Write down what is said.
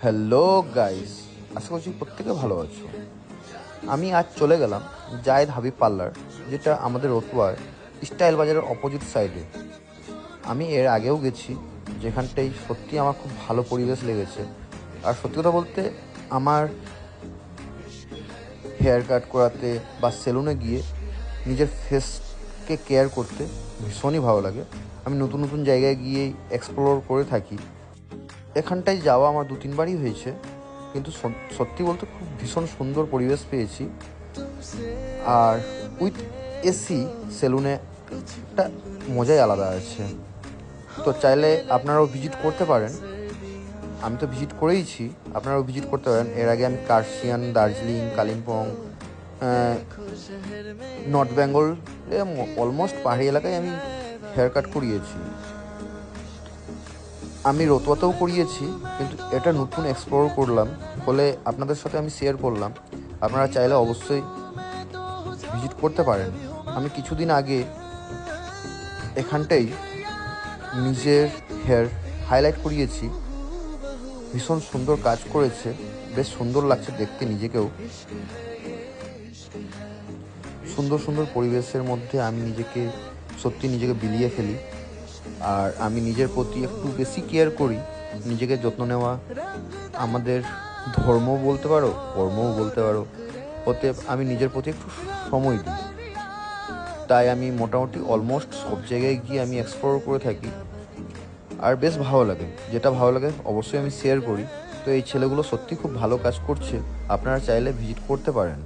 Hello guys, আশা করছি প্রত্যেকে ভালো আছো। আমি আজ চলে গেলাম জায়েদ হাবিব পার্লার, যেটা আমাদের রতুয়ার স্টাইল বাজারের অপোজিট সাইডে। আমি এর আগেও গেছি, যেখানটাই সত্যি আমার খুব ভালো পরিবেশ লেগেছে। আর সত্যি কথা বলতে, আমার হেয়ার কাট করাতে বা সেলুনে গিয়ে নিজের ফেসকে কেয়ার করতে ভীষণই ভালো লাগে। আমি নতুন নতুন জায়গায় গিয়েই এক্সপ্লোর করে থাকি। এখানটায় যাওয়া আমার 2-3বারই হয়েছে, কিন্তু সত্যি বলতে খুব ভীষণ সুন্দর পরিবেশ পেয়েছি। আর উইথ এসি সেলুনে একটা মজাই আলাদা আছে। তো চাইলে আপনারাও ভিজিট করতে পারেন। আমি তো ভিজিট করেইছি, আপনারাও ভিজিট করতে পারেন। এর আগে আমি কার্শিয়াং, দার্জিলিং, কালিম্পং, নর্থ বেঙ্গল, অলমোস্ট পাহাড়ি এলাকায় আমি হেয়ার কাট করিয়েছি। আমি রতুয়াতেও করিয়েছি, কিন্তু এটা নতুন এক্সপ্লোর করলাম বলে আপনাদের সাথে আমি শেয়ার করলাম। আপনারা চাইলে অবশ্যই ভিজিট করতে পারেন। আমি কিছুদিন আগে এখানটাই নিজের হেয়ার হাইলাইট করিয়েছি। ভীষণ সুন্দর কাজ করেছে, বেশ সুন্দর লাগছে দেখতে নিজেকেও। সুন্দর সুন্দর পরিবেশের মধ্যে আমি নিজেকে বিলিয়ে ফেলি। আর আমি নিজের প্রতি একটু বেশি কেয়ার করি। নিজেকে যত্ন নেওয়া আমাদের ধর্ম বলতে পারো, কর্মও বলতে পারো। ওতে আমি নিজের প্রতি একটু সময় দিই। তাই আমি মোটামুটি অলমোস্ট সব জায়গায় গিয়ে আমি এক্সপ্লোর করে থাকি। আর বেশ ভালো লাগে, যেটা ভালো লাগে অবশ্যই আমি শেয়ার করি। তো এই ছেলেগুলো সত্যি খুব ভালো কাজ করছে, আপনারা চাইলে ভিজিট করতে পারেন।